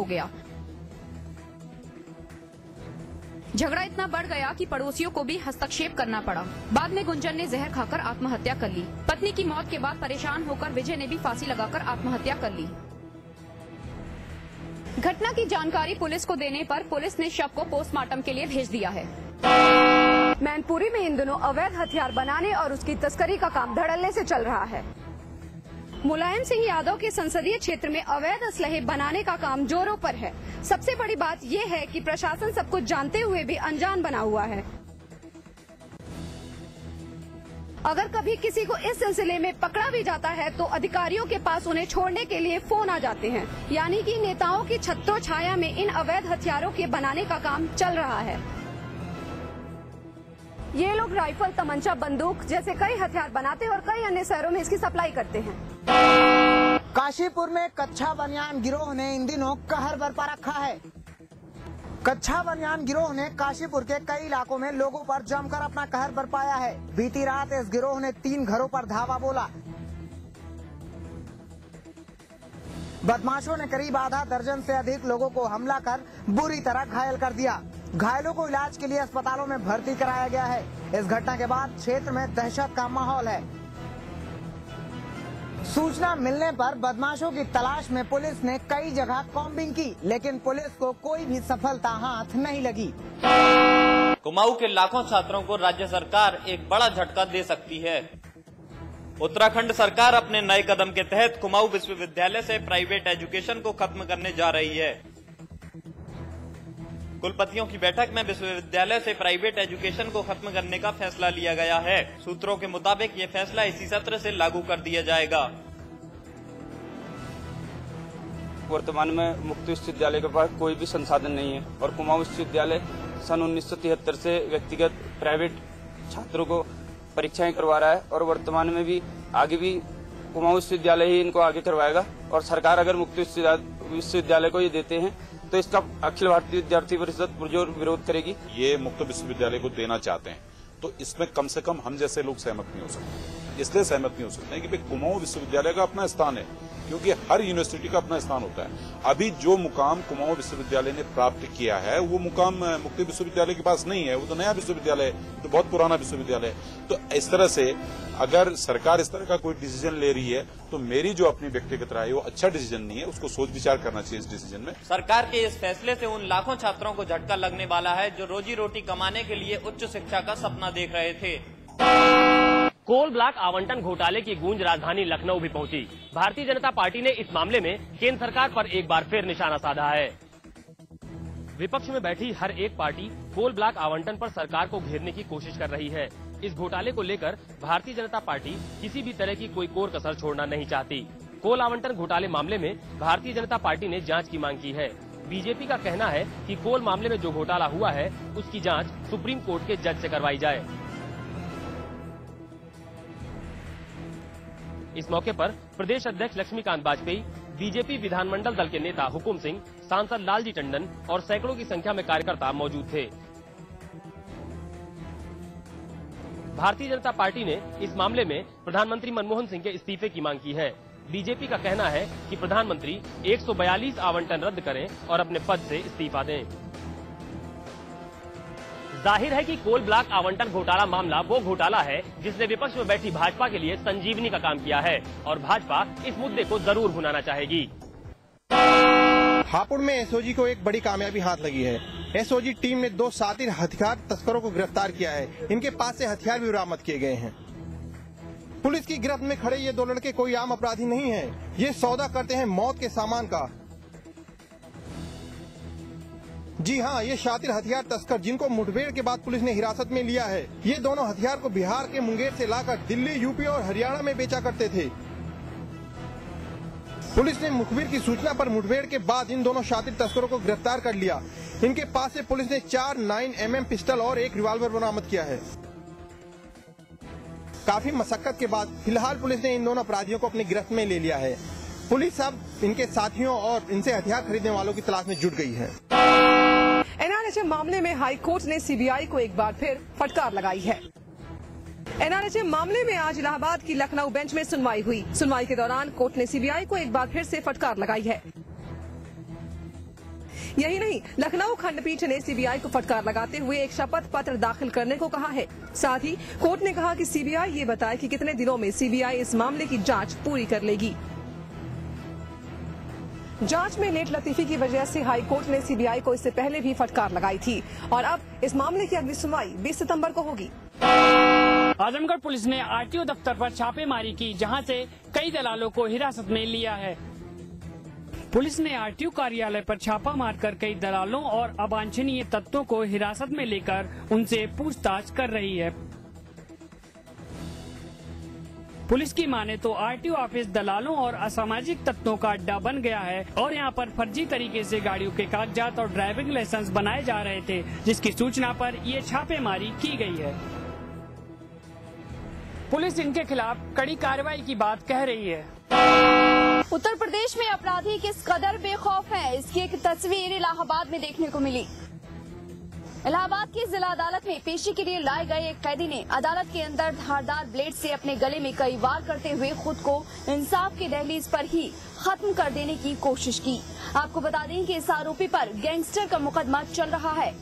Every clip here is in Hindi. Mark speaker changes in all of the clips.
Speaker 1: हो गया। झगड़ा इतना बढ़ गया कि पड़ोसियों को भी हस्तक्षेप करना पड़ा। बाद में गुंजन ने जहर खाकर आत्महत्या कर ली। पत्नी की मौत के बाद परेशान होकर विजय ने भी फांसी लगाकर आत्महत्या कर ली। घटना की जानकारी पुलिस को देने पर पुलिस ने शव को पोस्टमार्टम के लिए भेज दिया है।
Speaker 2: मैनपुरी में इन दिनों अवैध हथियार बनाने और उसकी तस्करी का काम धड़ल्ले से चल रहा है। मुलायम सिंह यादव के संसदीय क्षेत्र में अवैध असलहे बनाने का काम जोरों पर है। सबसे बड़ी बात ये है कि प्रशासन सब कुछ जानते हुए भी अनजान बना हुआ है। अगर कभी किसी को इस सिलसिले में पकड़ा भी जाता है तो अधिकारियों के पास उन्हें छोड़ने के लिए फोन आ जाते हैं। यानी कि नेताओं की छत्रो छाया में इन अवैध हथियारों के बनाने का काम चल रहा है। ये लोग राइफल, तमंचा, बंदूक जैसे कई हथियार बनाते और कई अन्य शहरों में इसकी सप्लाई करते हैं।
Speaker 3: काशीपुर में कच्छा बनियान गिरोह ने इन दिनों कहर बरपा रखा है। कच्छा बनियान गिरोह ने काशीपुर के कई इलाकों में लोगों पर जमकर अपना कहर बरपाया है। बीती रात इस गिरोह ने 3 घरों पर धावा बोला। बदमाशों ने करीब आधा दर्जन से अधिक लोगों को हमला कर बुरी तरह घायल कर दिया। घायलों को इलाज के लिए अस्पतालों में भर्ती कराया गया है। इस घटना के बाद क्षेत्र में दहशत का माहौल है। सूचना मिलने पर बदमाशों की तलाश में पुलिस ने कई जगह कॉम्बिंग की, लेकिन पुलिस को कोई भी सफलता हाथ नहीं लगी।
Speaker 4: कुमाऊं के लाखों छात्रों को राज्य सरकार एक बड़ा झटका दे सकती है। उत्तराखंड सरकार अपने नए कदम के तहत कुमाऊं विश्वविद्यालय से प्राइवेट एजुकेशन को खत्म करने जा रही है। कुलपतियों की बैठक में विश्वविद्यालय से प्राइवेट एजुकेशन को खत्म करने का फैसला लिया गया है। सूत्रों के मुताबिक ये फैसला इसी सत्र से लागू कर दिया जाएगा।
Speaker 5: वर्तमान में मुक्त विश्वविद्यालय के पास कोई भी संसाधन नहीं है और कुमाऊं विश्वविद्यालय सन 1973 से व्यक्तिगत प्राइवेट छात्रों को परीक्षाएं करवा रहा है और वर्तमान में भी आगे भी कुमाऊं विश्वविद्यालय ही इनको आगे करवाएगा। और सरकार अगर मुक्त विश्वविद्यालय को ये देते हैं तो इसका अखिल भारतीय विद्यार्थी परिषद पुरजोर विरोध करेगी।
Speaker 6: ये मुक्त विश्वविद्यालय को देना चाहते हैं तो इसमें कम से कम हम जैसे लोग सहमत नहीं हो सकते। इसलिए सहमत नहीं हो सकते हैं कि भाई कुमाऊं विश्वविद्यालय का अपना स्थान है, क्योंकि हर यूनिवर्सिटी का अपना स्थान होता है। अभी जो मुकाम कुमाऊं विश्वविद्यालय ने प्राप्त किया है वो मुकाम मुक्त विश्वविद्यालय के पास नहीं है। वो तो नया विश्वविद्यालय है, तो बहुत पुराना विश्वविद्यालय है। तो इस तरह से अगर सरकार इस तरह का कोई डिसीजन ले रही है तो मेरी जो अपनी व्यक्तिगत राय है वो अच्छा डिसीजन नहीं है, उसको सोच विचार करना चाहिए इस डिसीजन में।
Speaker 4: सरकार के इस फैसले से उन लाखों छात्रों को झटका लगने वाला है जो रोजी रोटी कमाने के लिए उच्च शिक्षा का सपना देख रहे थे।
Speaker 7: कोल ब्लॉक आवंटन घोटाले की गूंज राजधानी लखनऊ भी पहुंची। भारतीय जनता पार्टी ने इस मामले में केंद्र सरकार पर एक बार फिर निशाना साधा है। विपक्ष में बैठी हर एक पार्टी कोल ब्लॉक आवंटन पर सरकार को घेरने की कोशिश कर रही है। इस घोटाले को लेकर भारतीय जनता पार्टी किसी भी तरह की कोई कोर कसर छोड़ना नहीं चाहती। कोल आवंटन घोटाले मामले में भारतीय जनता पार्टी ने जांच की मांग की है। बीजेपी का कहना है कि कोल मामले में जो घोटाला हुआ है उसकी जांच सुप्रीम कोर्ट के जज से करवाई जाए। इस मौके पर प्रदेश अध्यक्ष लक्ष्मीकांत वाजपेयी, बीजेपी विधानमंडल दल के नेता हुकुम सिंह, सांसद लालजी टंडन और सैकड़ों की संख्या में कार्यकर्ता मौजूद थे। भारतीय जनता पार्टी ने इस मामले में प्रधानमंत्री मनमोहन सिंह के इस्तीफे की मांग की है। बीजेपी का कहना है कि प्रधानमंत्री 142 आवंटन रद्द करें और अपने पद से इस्तीफा दें। जाहिर है कि कोल ब्लॉक आवंटन घोटाला मामला वो घोटाला है जिसने विपक्ष में बैठी भाजपा के लिए संजीवनी का काम किया है और भाजपा इस मुद्दे को जरूर भुनाना चाहेगी।
Speaker 8: हापुड़ में एसओजी को एक बड़ी कामयाबी हाथ लगी है। एसओजी टीम ने 2 शातिर हथियार तस्करों को गिरफ्तार किया है। इनके पास से हथियार भी बरामद किए गए हैं। पुलिस की गिरफ्त में खड़े ये 2 लड़के कोई आम अपराधी नहीं है। ये सौदा करते हैं मौत के सामान का। जी हाँ, ये शातिर हथियार तस्कर जिनको मुठभेड़ के बाद पुलिस ने हिरासत में लिया है। ये दोनों हथियार को बिहार के मुंगेर से लाकर दिल्ली, यूपी और हरियाणा में बेचा करते थे। पुलिस ने मुखबिर की सूचना पर मुठभेड़ के बाद इन दोनों शातिर तस्करों को गिरफ्तार कर लिया। इनके पास से पुलिस ने 4 9mm पिस्टल और 1 रिवॉल्वर बरामद किया है। काफी मशक्कत के बाद फिलहाल पुलिस ने इन दोनों अपराधियों को अपनी गिरफ्त में ले लिया है। पुलिस अब इनके साथियों और इनसे हथियार खरीदने वालों की तलाश में जुट गई है।
Speaker 2: एनआरएचएम मामले में हाई कोर्ट ने सीबीआई को एक बार फिर फटकार लगाई है। एनआरएचएम मामले में आज इलाहाबाद की लखनऊ बेंच में सुनवाई हुई। सुनवाई के दौरान कोर्ट ने सीबीआई को एक बार फिर से फटकार लगाई है।
Speaker 9: यही नहीं, लखनऊ खंडपीठ ने सीबीआई को फटकार लगाते हुए एक शपथ पत्र दाखिल करने को कहा है। साथ ही कोर्ट ने कहा कि सीबीआई ये बताए कि कितने दिनों में सीबीआई इस मामले की जांच पूरी कर लेगी। जांच में लेट लतीफी की वजह से हाई कोर्ट ने सीबीआई को इससे पहले भी फटकार लगाई थी और अब इस मामले की अगली सुनवाई 20 सितंबर को होगी।
Speaker 10: आजमगढ़ पुलिस ने आरटीओ दफ्तर पर छापेमारी की, जहां से कई दलालों को हिरासत में लिया है। पुलिस ने आरटीओ कार्यालय पर छापा मारकर कई दलालों और अवांछनीय तत्वों को हिरासत में लेकर उनसे पूछताछ कर रही है। पुलिस की माने तो आरटीओ ऑफिस दलालों और असामाजिक तत्वों का अड्डा बन गया है और यहां पर फर्जी तरीके से गाड़ियों के कागजात और ड्राइविंग लाइसेंस बनाए जा रहे थे, जिसकी सूचना पर ये छापेमारी की गई है। पुलिस इनके खिलाफ कड़ी कार्रवाई की बात कह रही है।
Speaker 2: उत्तर प्रदेश में अपराधी किस कदर बेखौफ है, इसकी एक तस्वीर इलाहाबाद में देखने को मिली। इलाहाबाद की जिला अदालत में पेशी के लिए लाए गए एक कैदी ने अदालत के अंदर धारदार ब्लेड से अपने गले में कई वार करते हुए खुद को इंसाफ की दहलीज पर ही खत्म कर देने की कोशिश की। आपको बता दें कि इस आरोपी पर गैंगस्टर का मुकदमा चल रहा है।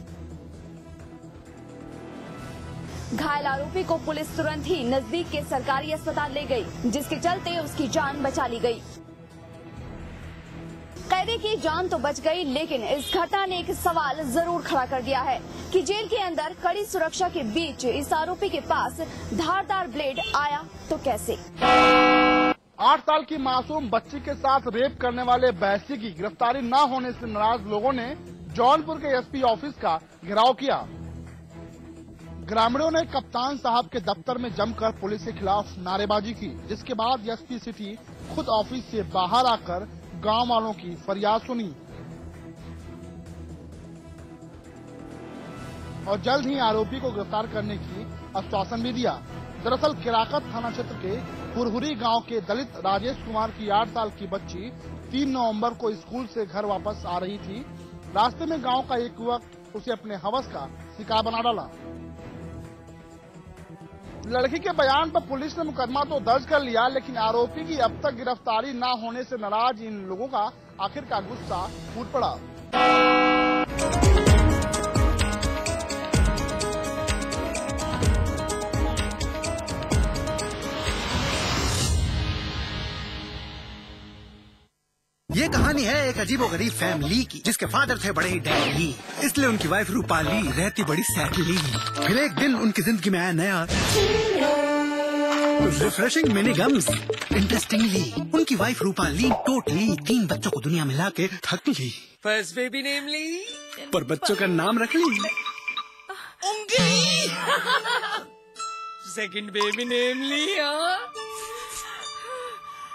Speaker 2: घायल आरोपी को पुलिस तुरंत ही नजदीक के सरकारी अस्पताल ले गई, जिसके चलते उसकी जान बचा ली गई। कैदी की जान तो बच गई, लेकिन इस घटना ने एक सवाल जरूर खड़ा कर दिया है कि जेल के अंदर कड़ी सुरक्षा के बीच इस आरोपी के पास धारदार ब्लेड आया तो कैसे।
Speaker 11: 8 साल की मासूम बच्ची के साथ रेप करने वाले बैसी की गिरफ्तारी न होने से नाराज लोगों ने जौनपुर के एसपी ऑफिस का घेराव किया। ग्रामीणों ने कप्तान साहब के दफ्तर में जमकर पुलिस के खिलाफ नारेबाजी की, जिसके बाद एसपी सिटी खुद ऑफिस से बाहर आकर गांव वालों की फरियाद सुनी और जल्द ही आरोपी को गिरफ्तार करने की आश्वासन भी दिया। दरअसल किराकत थाना क्षेत्र के हुरहुरी गांव के दलित राजेश कुमार की 8 साल की बच्ची 3 नवंबर को स्कूल से घर वापस आ रही थी। रास्ते में गांव का एक युवक उसे अपने हवस का शिकार बना डाला। लड़की के बयान पर पुलिस ने मुकदमा तो दर्ज कर लिया, लेकिन आरोपी की अब तक गिरफ्तारी न होने से नाराज इन लोगों का आखिरकार गुस्सा फूट पड़ा।
Speaker 12: ये कहानी है एक अजीबोगरीब फैमिली की, जिसके फादर थे बड़े ही डैडी, इसलिए उनकी वाइफ रूपाली रहती बड़ी सैडली। फिर एक दिन उनकी जिंदगी में आया नया रिफ्रेशिंग मिनी गम्स। इंटरेस्टिंगली उनकी वाइफ रूपाली टोटली 3 बच्चों को दुनिया में लाके थक गई।
Speaker 13: फर्स्ट बेबी नेम ली,
Speaker 12: पर बच्चों का नाम रख ली
Speaker 13: उंगली। सेकंड बेबी नेम लिया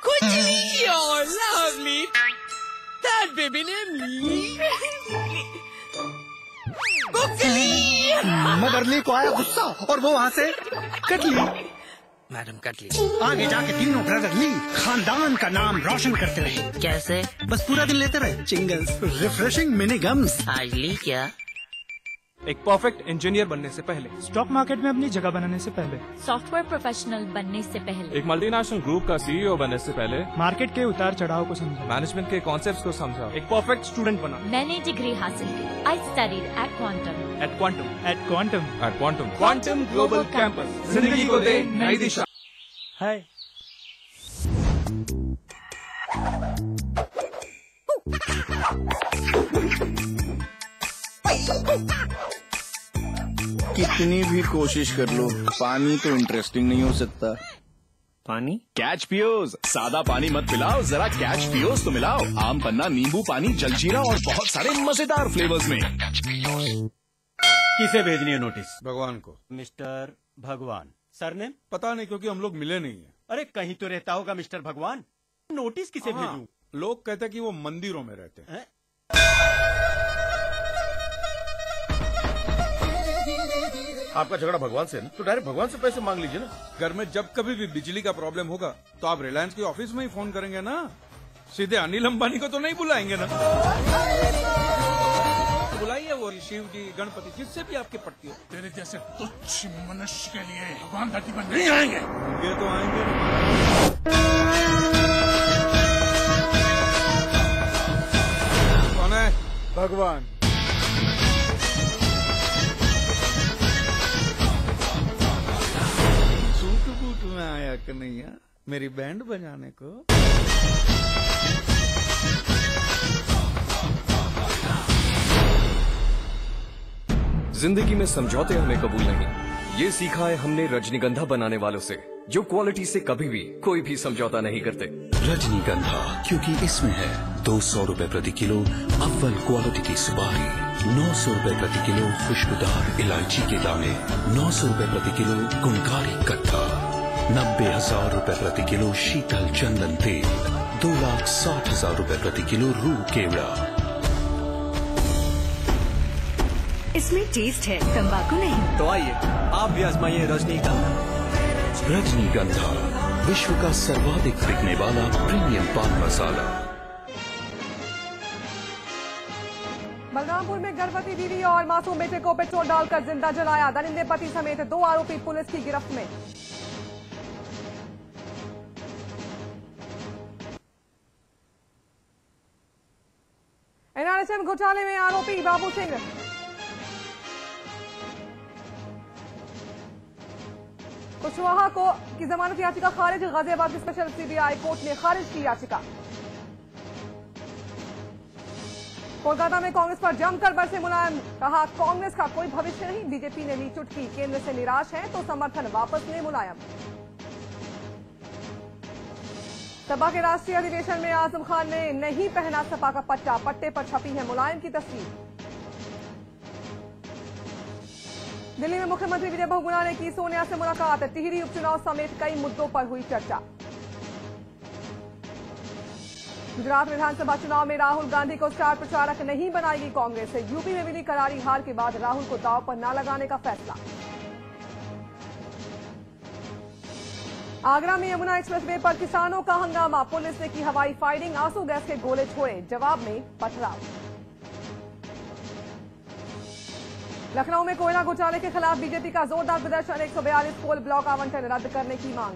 Speaker 13: कुचली और लवली। थर्ड बेबी नेम ली बुकली।
Speaker 12: मदरली को आया गुस्सा और वो वहाँ से कट ली।
Speaker 13: मैडम कट ली।
Speaker 12: आगे जाके तीनों ब्रदरली खानदान का नाम रोशन करते रहे।
Speaker 13: कैसे?
Speaker 12: बस पूरा दिन लेते रहे चिंगल्स, रिफ्रेशिंग मिनी गम्स।
Speaker 13: आज ली क्या?
Speaker 14: एक परफेक्ट इंजीनियर बनने से पहले, स्टॉक मार्केट में अपनी जगह बनाने से पहले,
Speaker 15: सॉफ्टवेयर प्रोफेशनल बनने से पहले,
Speaker 14: एक मल्टीनेशनल ग्रुप का सीईओ बनने से पहले, मार्केट के उतार चढ़ाव को समझा, मैनेजमेंट के कॉन्सेप्ट्स को समझा, एक परफेक्ट स्टूडेंट बना।
Speaker 15: मैंने डिग्री हासिल की। I studied at Quantum.
Speaker 14: At Quantum. At Quantum. At Quantum. Quantum global campus जिंदगी को दे नई दिशा। हाय।
Speaker 16: कितनी भी कोशिश कर लो, पानी तो इंटरेस्टिंग नहीं हो सकता।
Speaker 17: पानी? कैच पियोज। सादा पानी मत पिलाओ, जरा कैच पियोज तो मिलाओ। आम पन्ना, नींबू पानी, जलजीरा और बहुत सारे मजेदार फ्लेवर्स में।
Speaker 18: किसे भेजनी है नोटिस?
Speaker 19: भगवान को।
Speaker 18: मिस्टर भगवान। सरनेम?
Speaker 19: पता नहीं, क्योंकि हम लोग मिले नहीं है।
Speaker 18: अरे कहीं तो रहता होगा मिस्टर भगवान। नोटिस किसे भेजूं?
Speaker 19: लोग कहते हैं कि वो मंदिरों में रहते हैं।
Speaker 20: आपका झगड़ा भगवान से, तो डायरेक्ट भगवान से पैसे मांग लीजिए ना।
Speaker 19: घर में जब कभी भी बिजली का प्रॉब्लम होगा तो आप रिलायंस के ऑफिस में ही फोन करेंगे ना, सीधे अनिल अंबानी को तो नहीं बुलाएंगे ना। तो बुलाइए वो शिव जी, गणपति, जिससे भी आपकी पटती है।
Speaker 21: तेरे जैसे तुच्छ मनुष्य के लिए भगवान धरती पर नहीं आएंगे।
Speaker 19: ये तो आएंगे। कौन है? भगवान। सूट बूट में आया कन्हैया मेरी बैंड बजाने को।
Speaker 1: जिंदगी में समझौते हमें कबूल नहीं, ये सीखा है हमने रजनीगंधा बनाने वालों से, जो क्वालिटी से कभी भी कोई भी समझौता नहीं करते।
Speaker 22: रजनीगंधा, क्योंकि इसमें है 200 रुपए प्रति किलो अव्वल क्वालिटी की सुपारी, 900 रुपए प्रति किलो खुशबूदार इलायची के दाने, 900 रुपए प्रति किलो गुणकारी कट्टा, 90,000 रुपए प्रति किलो शीतल चंदन तेल, 2,60,000 रुपए प्रति किलो रूह केवड़ा।
Speaker 23: इसमें टेस्ट है, तंबाकू नहीं।
Speaker 22: तो आइए आप भी आजमाइए रजनीगंधा। रजनीगंधा, विश्व का सर्वाधिक बिकने वाला प्रीमियम पान मसाला।
Speaker 9: बलरामपुर में गर्भवती बीवी और मासूम बेटे को पेट्रोल डालकर जिंदा जलाया, दरिंदे पति समेत 2 आरोपी पुलिस की गिरफ्त में। एनआरएचएम घोटाले में आरोपी बाबू सिंह कुशवाहा को की जमानत याचिका खारिज, गाजियाबाद की स्पेशल सीबीआई कोर्ट ने खारिज की याचिका। कोलकाता में कांग्रेस पर जमकर बरसे मुलायम, कहा कांग्रेस का कोई भविष्य नहीं, बीजेपी ने ली चुटकी, केंद्र से निराश है तो समर्थन वापस ले मुलायम। सपा के राष्ट्रीय अधिवेशन में आजम खान ने नहीं पहना सपा का पट्टा, पट्टे पर छपी है मुलायम की तस्वीर। दिल्ली में मुख्यमंत्री विजय बहुगुणा ने की सोनिया से मुलाकात, टिहरी उपचुनाव समेत कई मुद्दों पर हुई चर्चा। गुजरात विधानसभा चुनाव में राहुल गांधी को स्टार प्रचारक नहीं बनाएगी कांग्रेस, यूपी में मिली करारी हार के बाद राहुल को दांव पर न लगाने का फैसला। आगरा में यमुना एक्सप्रेसवे पर किसानों का हंगामा, पुलिस ने की हवाई फायरिंग, आंसू गैस के गोले छोड़े, जवाब में पथराव। लखनऊ में कोयला घोटाले के खिलाफ बीजेपी का जोरदार प्रदर्शन, 142 कोल ब्लॉक आवंटन रद्द करने की मांग।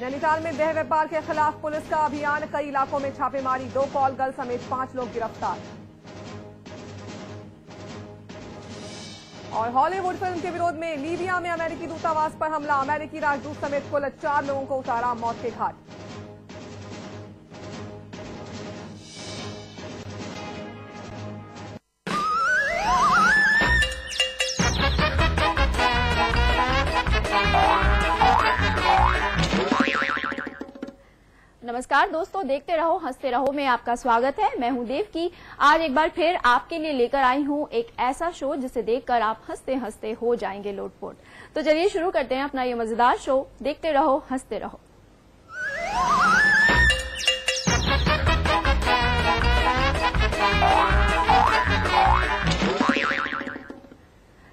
Speaker 9: नैनीताल में देह व्यापार के खिलाफ पुलिस का अभियान, कई इलाकों में छापेमारी, 2 कॉल गर्ल समेत 5 लोग गिरफ्तार। और हॉलीवुड फिल्म के विरोध में लीबिया में अमेरिकी दूतावास पर हमला, अमेरिकी राजदूत समेत कुल 4 लोगों को उतारा मौत के घाट।
Speaker 24: नमस्कार दोस्तों, देखते रहो हंसते रहो में आपका स्वागत है। मैं हूं देवकी। आज एक बार फिर आपके लिए लेकर आई हूं एक ऐसा शो जिसे देखकर आप हंसते हंसते हो जाएंगे लोटपोट। तो चलिए शुरू करते हैं अपना ये मजेदार शो, देखते रहो हंसते रहो।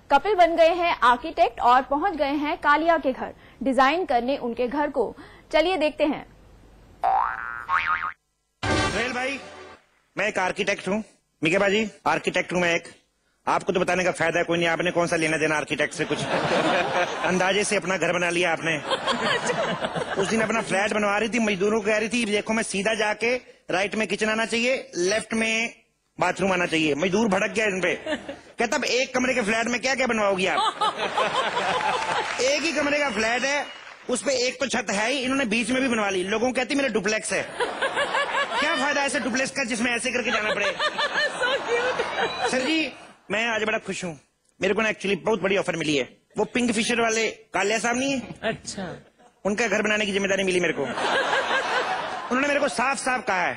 Speaker 24: कपिल बन गए हैं आर्किटेक्ट और पहुंच गए हैं कालिया के घर डिजाइन करने उनके घर को। चलिए देखते हैं।
Speaker 20: सुहेल भाई, मैं एक आर्किटेक्ट हूँ। मिके बाजी, आर्किटेक्ट हूँ मैं एक। आपको तो बताने का फायदा कोई नहीं, आपने कौन सा लेना देना आर्किटेक्ट से कुछ। अंदाजे से अपना घर बना लिया आपने। उस दिन अपना फ्लैट बनवा रही थी, मजदूरों को कह रही थी देखो मैं सीधा जाके राइट में किचन आना चाहिए, लेफ्ट में बाथरूम आना चाहिए। मजदूर भड़क गया इन पे, कहता अब एक कमरे के फ्लैट में क्या क्या बनवाओगी आप। एक ही कमरे का फ्लैट है, उस पे एक तो छत है ही, इन्होंने बीच में भी बनवा ली। लोगों को कहती मेरा डुप्लेक्स है। क्या फायदा ऐसे डुप्लेक्स का जिसमें ऐसे करके जाना पड़े। सर जी, मैं आज बड़ा खुश हूँ। मेरे को ना एक्चुअली बहुत बड़ी ऑफर मिली है। वो पिंक फिशर वाले कालिया साहब नहीं है, अच्छा, उनका घर बनाने की जिम्मेदारी मिली मेरे को। उन्होंने मेरे को साफ साफ कहा है,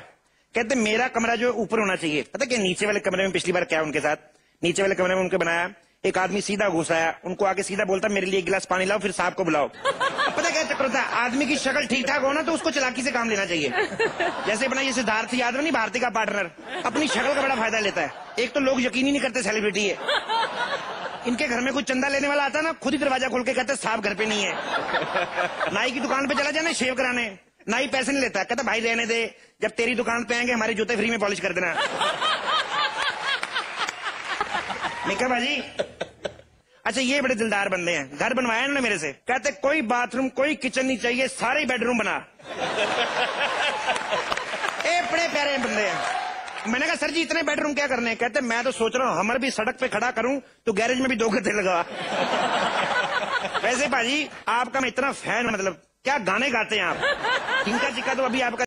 Speaker 20: कहते मेरा कमरा जो ऊपर होना चाहिए। पता क्या नीचे वाले कमरे में पिछली बार क्या उनके साथ, नीचे वाले कमरे में उनके बनाया, एक आदमी सीधा घुसाया, उनको आके सीधा बोलता मेरे लिए 1 गिलास पानी लाओ, फिर साहब को बुलाओ। अब पता क्या चक्कर होता है, आदमी की शक्ल ठीक ठाक हो ना तो उसको चालाकी से काम लेना चाहिए। जैसे अपना ये सिद्धार्थ यादव नहीं, भारती का पार्टनर, अपनी शक्ल का बड़ा फायदा लेता है। एक तो लोग यकीन ही नहीं करते सेलिब्रिटी है। इनके घर में कोई चंदा लेने वाला आता ना, खुद ही दरवाजा खोल के कहते साहब घर पे नहीं है। नाई की दुकान पे चला जाना शेव कराने, नाई पैसे नहीं लेता, कहता भाई रहने दे, जब तेरी दुकान पे आएंगे हमारे जूते फ्री में पॉलिश कर देना। मिका भाजी, अच्छा ये बड़े दिलदार बंदे हैं। घर बनवाया इन्होंने मेरे से, कहते कोई बाथरूम कोई किचन नहीं चाहिए, सारे बेडरूम बना। बड़े प्यारे बंदे हैं। मैंने कहा सर जी इतने बेडरूम क्या करने हैं? कहते मैं तो सोच रहा हूँ हमारे भी सड़क पे खड़ा करूं तो गैरेज में भी 2 गद्दे लगा। वैसे भाजी आपका मैं इतना फैन, मतलब क्या गाने गाते हैं आप। जिनका चिक्का तो अभी आपका